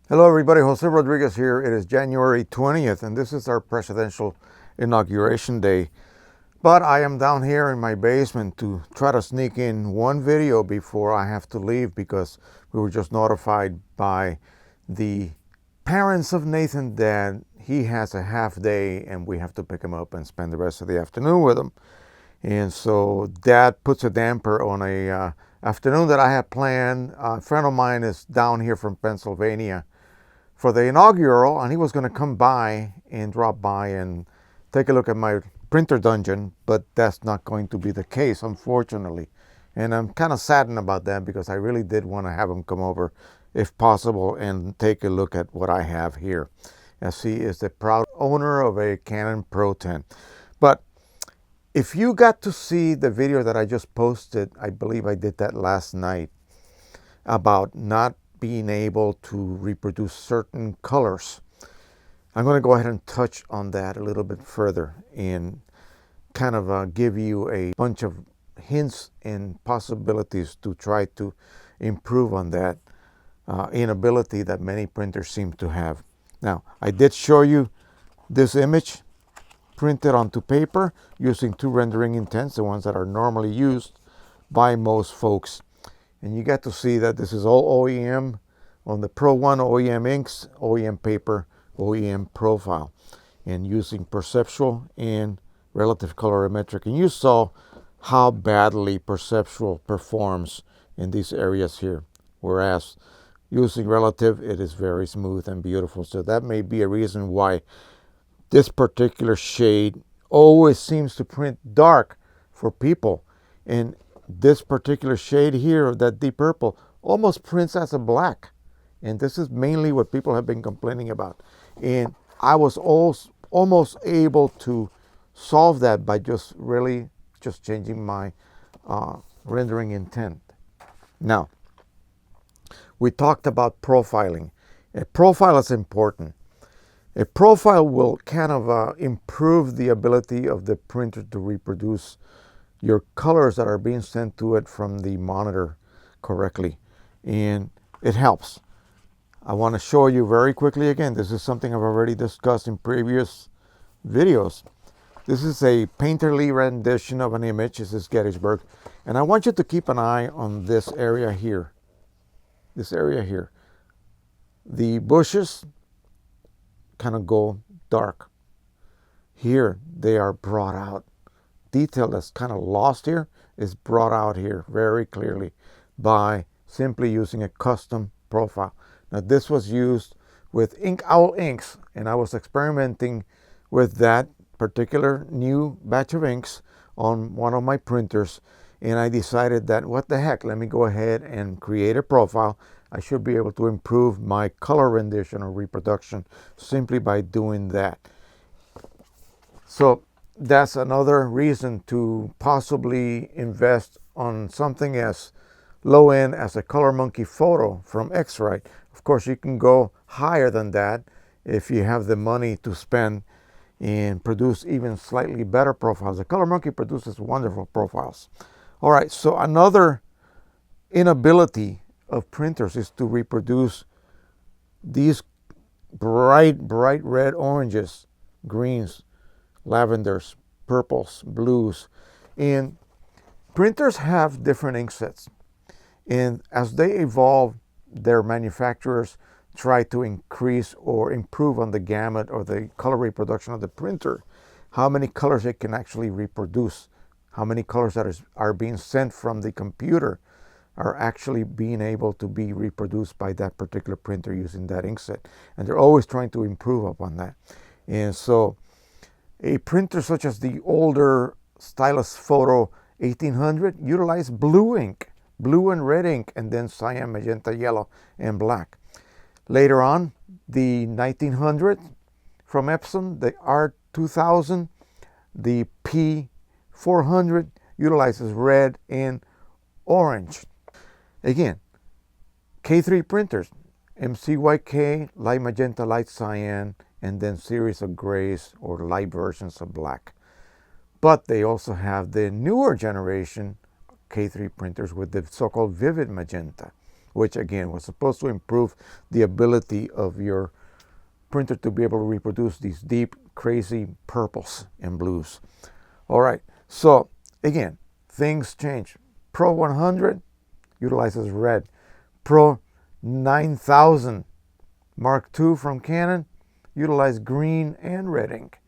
Hello everybody, Jose Rodriguez here. It is January 20th and this is our presidential inauguration day. But I am down here in my basement to try to sneak in one video before I have to leave because we were just notified by the parents of Nathan that he has a half day and we have to pick him up and spend the rest of the afternoon with him. And so that puts a damper on a afternoon that I had planned. A friend of mine is down here from Pennsylvania for the inaugural, and he was going to come by and drop by and take a look at my printer dungeon, but that's not going to be the case, unfortunately. And I'm kind of saddened about that because I really did want to have him come over, if possible, and take a look at what I have here, as he is the proud owner of a Canon Pro 10. But if you got to see the video that I just posted, I believe I did that last night, about not being able to reproduce certain colors. I'm going to go ahead and touch on that a little bit further and kind of give you a bunch of hints and possibilities to try to improve on that inability that many printers seem to have. Now, I did show you this image printed onto paper using two rendering intents, the ones that are normally used by most folks. And you get to see that this is all OEM on the Pro 1 OEM inks, OEM paper, OEM profile, and using perceptual and relative colorimetric. And you saw how badly perceptual performs in these areas here, whereas using relative, it is very smooth and beautiful. So that may be a reason why this particular shade always seems to print dark for people. And this particular shade here, that deep purple, almost prints as a black. And this is mainly what people have been complaining about. And I was almost able to solve that by just changing my rendering intent. Now, we talked about profiling. A profile is important. A profile will kind of improve the ability of the printer to reproduce your colors that are being sent to it from the monitor correctly, and it helps. I want to show you very quickly again. This is something I've already discussed in previous videos. This is a painterly rendition of an image. This is Gettysburg, and I want you to keep an eye on this area here. This area here. The bushes kind of go dark. Here they are brought out. Detail that's kind of lost here is brought out here very clearly by simply using a custom profile. Now this was used with Ink Owl inks, and I was experimenting with that particular new batch of inks on one of my printers, and I decided that what the heck, let me go ahead and create a profile. I should be able to improve my color rendition or reproduction simply by doing that. So that's another reason to possibly invest on something as low end as a Color Monkey photo from X-Rite. Of course, you can go higher than that if you have the money to spend and produce even slightly better profiles. The Color Monkey produces wonderful profiles. All right, so another inability of printers is to reproduce these bright red oranges, greens, lavenders, purples, blues. And printers have different ink sets. And as they evolve, their manufacturers try to increase or improve on the gamut or the color reproduction of the printer, how many colors it can actually reproduce, how many colors that are being sent from the computer are actually being able to be reproduced by that particular printer using that ink set. And they're always trying to improve upon that. And so a printer such as the older Stylus Photo 1800 utilized blue ink, blue and red ink, and then cyan, magenta, yellow, and black. Later on, the 1900 from Epson, the R2000, the P400 utilizes red and orange. Again, K3 printers, MCYK, light magenta, light cyan, and then series of grays or light versions of black. But they also have the newer generation K3 printers with the so-called vivid magenta which again was supposed to improve the ability of your printer to be able to reproduce these deep, crazy purples and blues. All right, so again, things change. Pro 100 utilizes red. Pro 9000 Mark II from Canon utilize green and red ink.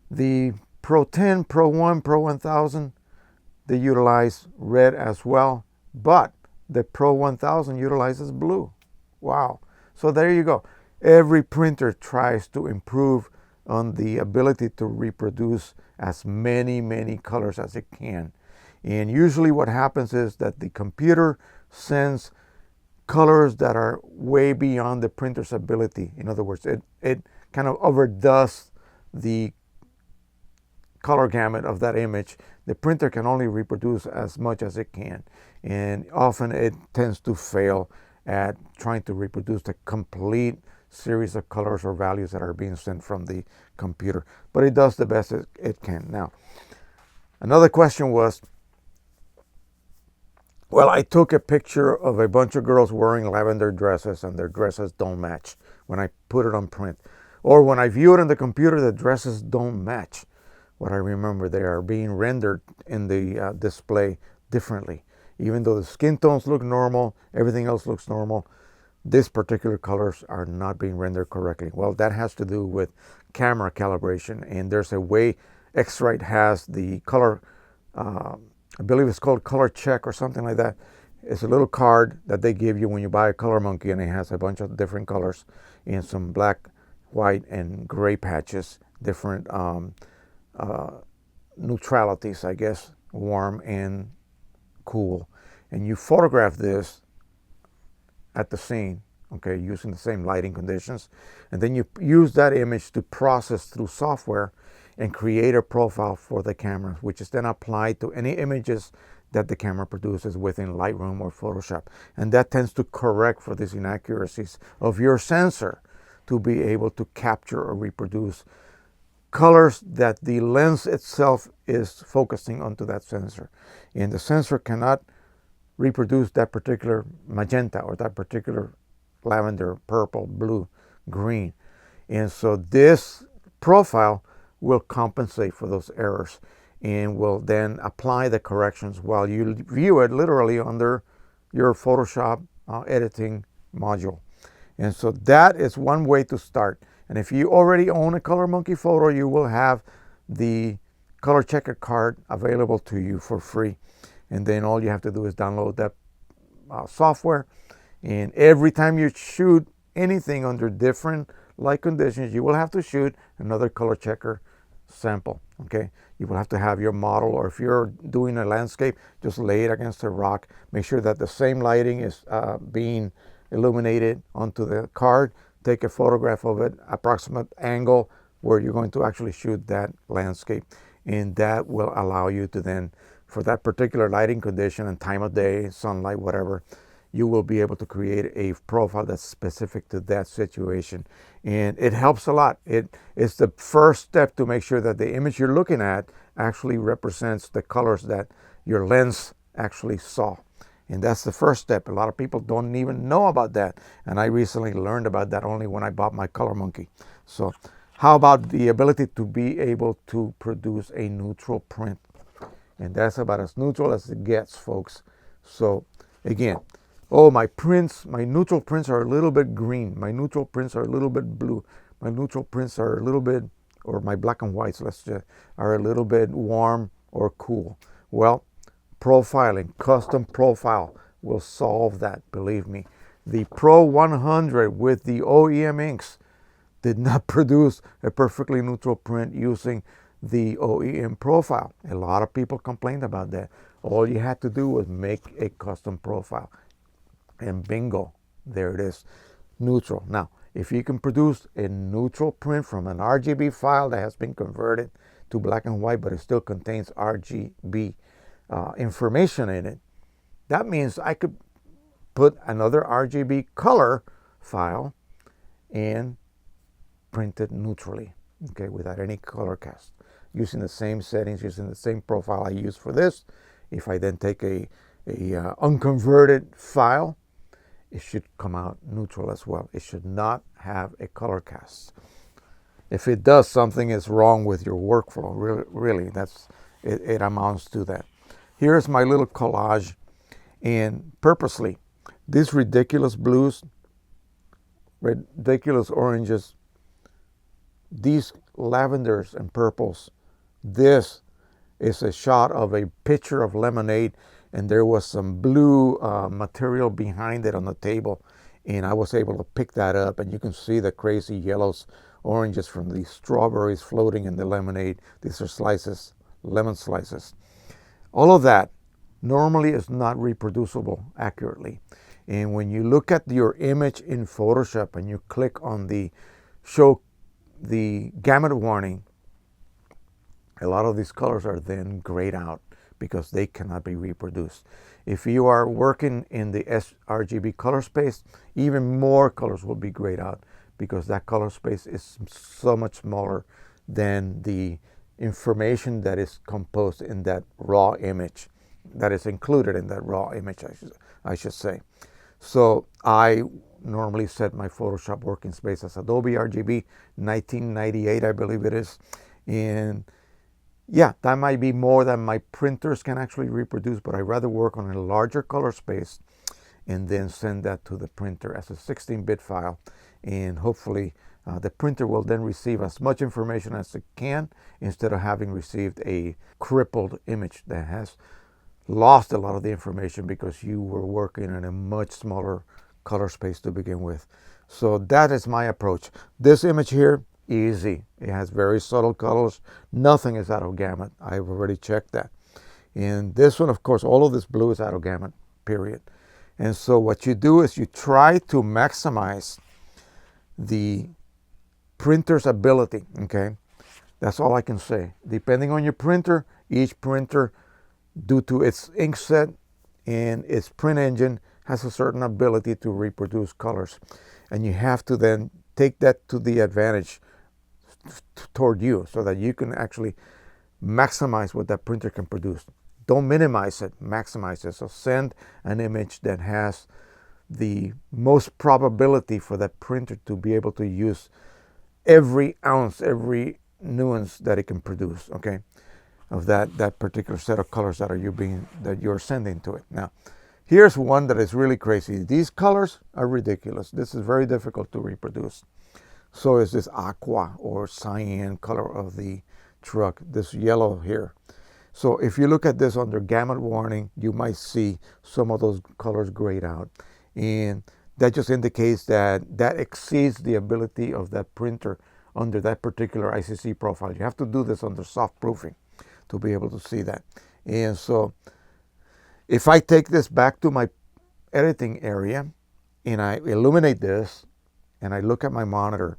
The Pro 10, Pro 1, Pro 1000, they utilize red as well, but the Pro 1000 utilizes blue. Wow. So there you go. Every printer tries to improve on the ability to reproduce as many colors as it can. And usually what happens is that the computer sends colors that are way beyond the printer's ability. In other words, it kind of overdoes the color gamut of that image. The printer can only reproduce as much as it can, and often it tends to fail at trying to reproduce the complete series of colors or values that are being sent from the computer, but it does the best it can. Now, another question was, well, I took a picture of a bunch of girls wearing lavender dresses and their dresses don't match when I put it on print, or when I view it on the computer, the dresses don't match. What I remember, they are being rendered in the display differently. Even though the skin tones look normal, everything else looks normal, these particular colors are not being rendered correctly. Well, that has to do with camera calibration, and there's a way X-Rite has the color, I believe it's called color check or something like that. It's a little card that they give you when you buy a Color Monkey, and it has a bunch of different colors in some black, white, and gray patches, different neutralities, I guess, warm and cool. And you photograph this at the scene, okay, using the same lighting conditions, and then you use that image to process through software and create a profile for the camera, which is then applied to any images that the camera produces within Lightroom or Photoshop. And that tends to correct for these inaccuracies of your sensor to be able to capture or reproduce colors that the lens itself is focusing onto that sensor. And the sensor cannot reproduce that particular magenta or that particular lavender, purple, blue, green. And so this profile will compensate for those errors and will then apply the corrections while you view it literally under your Photoshop editing module. And so that is one way to start. And if you already own a Color Monkey photo, you will have the color checker card available to you for free. And then all you have to do is download that software. And every time you shoot anything under different light conditions, you will have to shoot another color checker sample. Okay, you will have to have your model, or if you're doing a landscape, just lay it against a rock. Make sure that the same lighting is being illuminated onto the card. Take a photograph of it, approximate angle where you're going to actually shoot that landscape, and that will allow you to then, for that particular lighting condition and time of day, sunlight, whatever, you will be able to create a profile that's specific to that situation. And it helps a lot. It's the first step to make sure that the image you're looking at actually represents the colors that your lens actually saw. And that's the first step. A lot of people don't even know about that. And I recently learned about that only when I bought my Color Monkey. So how about the ability to be able to produce a neutral print? And that's about as neutral as it gets, folks. So again, oh, my neutral prints are a little bit green. My neutral prints are a little bit blue. My neutral prints are a little bit, or my black and whites, are a little bit warm or cool. Well, profiling, custom profile will solve that, believe me. The Pro 100 with the OEM inks did not produce a perfectly neutral print using the OEM profile. A lot of people complained about that. All you had to do was make a custom profile. And bingo, there it is, neutral. Now, if you can produce a neutral print from an RGB file that has been converted to black and white, but it still contains RGB information in it, that means I could put another RGB color file and print it neutrally, okay, without any color cast, using the same settings, using the same profile I use for this. If I then take a unconverted file it should come out neutral as well. It should not have a color cast. If it does, something is wrong with your workflow. Really, that's it amounts to that. Here's my little collage, and purposely, these ridiculous blues, ridiculous oranges, these lavenders and purples, this is a shot of a pitcher of lemonade, and there was some blue material behind it on the table, and I was able to pick that up, and you can see the crazy yellows, oranges from the strawberries floating in the lemonade. These are slices, lemon slices. All of that normally is not reproducible accurately. And when you look at your image in Photoshop and you click on the show the gamut warning, a lot of these colors are then grayed out because they cannot be reproduced. If you are working in the sRGB color space, even more colors will be grayed out because that color space is so much smaller than the information that is composed in that raw image, that is included in that raw image, I should say. So I normally set my Photoshop working space as Adobe RGB 1998, I believe it is. And yeah, that might be more than my printers can actually reproduce, but I'd rather work on a larger color space and then send that to the printer as a 16-bit file. And hopefully the printer will then receive as much information as it can instead of having received a crippled image that has lost a lot of the information because you were working in a much smaller color space to begin with. So that is my approach. This image here, easy. It has very subtle colors. Nothing is out of gamut. I've already checked that. And this one, of course, all of this blue is out of gamut, period. And so what you do is you try to maximize the printer's ability, okay? That's all I can say. Depending on your printer, each printer, due to its ink set and its print engine, has a certain ability to reproduce colors. And you have to then take that to the advantage toward you so that you can actually maximize what that printer can produce. Don't minimize it, maximize it. So send an image that has the most probability for that printer to be able to use every ounce, every nuance that it can produce, okay, of that particular set of colors that you're sending to it. Now, here's one that is really crazy. These colors are ridiculous. This is very difficult to reproduce. So is this aqua or cyan color of the truck, this yellow here. So if you look at this under gamut warning, you might see some of those colors grayed out. And that just indicates that exceeds the ability of that printer under that particular ICC profile. You have to do this under soft proofing to be able to see that. And so if I take this back to my editing area and I illuminate this and I look at my monitor,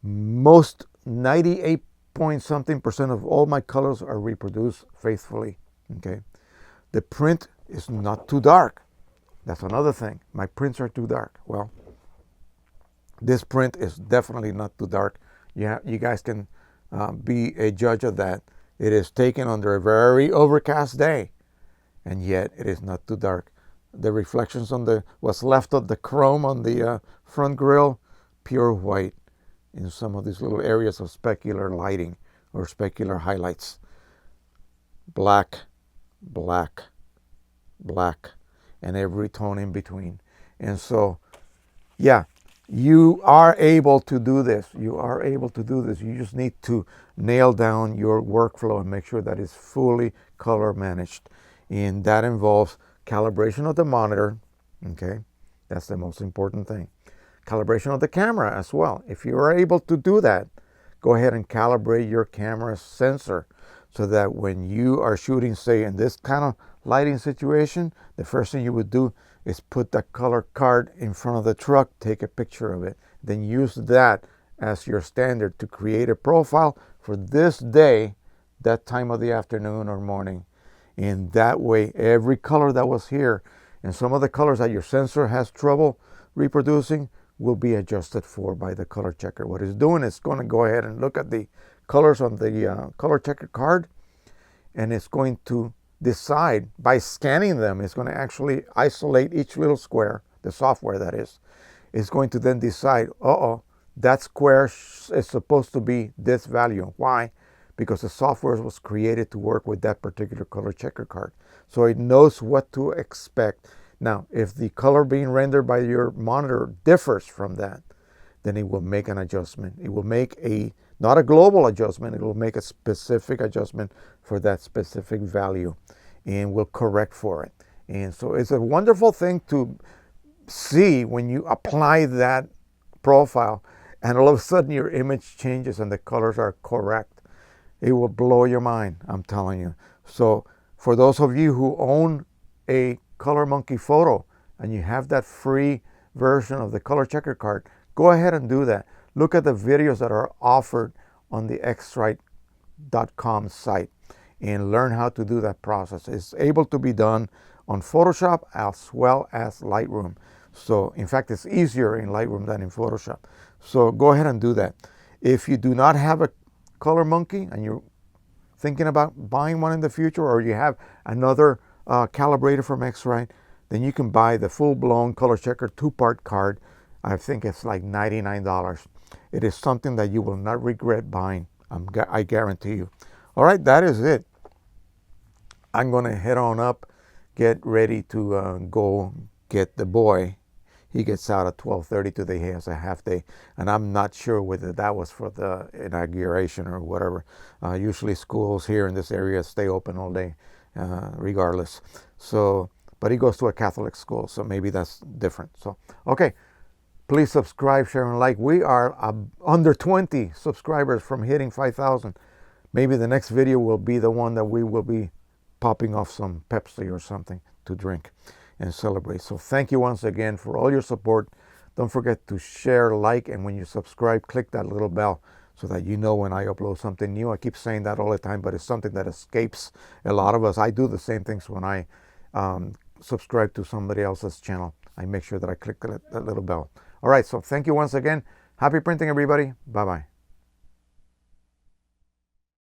most 98 point something % of all my colors are reproduced faithfully, okay? The print is not too dark. That's another thing. My prints are too dark. Well, this print is definitely not too dark. You guys can be a judge of that. It is taken under a very overcast day, and yet it is not too dark. The reflections on what's left of the chrome on the front grille, pure white in some of these little areas of specular lighting or specular highlights. Black, black, black, and every tone in between. And so, yeah, you are able to do this. You are able to do this. You just need to nail down your workflow and make sure that it's fully color managed. And that involves calibration of the monitor, okay? That's the most important thing. Calibration of the camera as well. If you are able to do that, go ahead and calibrate your camera sensor so that when you are shooting, say, in this kind of lighting situation, the first thing you would do is put that color card in front of the truck, take a picture of it, then use that as your standard to create a profile for this day, that time of the afternoon or morning. And that way, every color that was here and some of the colors that your sensor has trouble reproducing will be adjusted for by the color checker. What it's doing is going to go ahead and look at the colors on the color checker card, and it's going to decide by scanning them, it's going to actually isolate each little square the software that is going to then decide, that square is supposed to be this value. Why? Because the software was created to work with that particular color checker card. So it knows what to expect. Now, if the color being rendered by your monitor differs from that, then it will make an adjustment. It will make not a global adjustment, it will make a specific adjustment for that specific value and will correct for it. And so it's a wonderful thing to see when you apply that profile and all of a sudden your image changes and the colors are correct. It will blow your mind, I'm telling you. So for those of you who own a Color Monkey photo and you have that free version of the color checker card, go ahead and do that. Look at the videos that are offered on the xrite.com site and learn how to do that process. It's able to be done on Photoshop as well as Lightroom. So in fact, it's easier in Lightroom than in Photoshop. So go ahead and do that. If you do not have a Color Monkey and you're thinking about buying one in the future, or you have another calibrator from Xrite, then you can buy the full-blown color checker 2-part card. I think it's like $99. It is something that you will not regret buying. I guarantee you. All right, that is it. I'm going to head on up, get ready to go get the boy. He gets out at 12:30 today. He has a half day, and I'm not sure whether that was for the inauguration or whatever. Usually schools here in this area stay open all day, regardless. So, but he goes to a Catholic school, so maybe that's different. So, okay. Please subscribe, share, and like. We are under 20 subscribers from hitting 5,000. Maybe the next video will be the one that we will be popping off some Pepsi or something to drink and celebrate. So thank you once again for all your support. Don't forget to share, like, and when you subscribe, click that little bell so that you know when I upload something new. I keep saying that all the time, but it's something that escapes a lot of us. I do the same things when I subscribe to somebody else's channel. I make sure that I click that little bell. All right, so thank you once again. Happy printing, everybody. Bye-bye.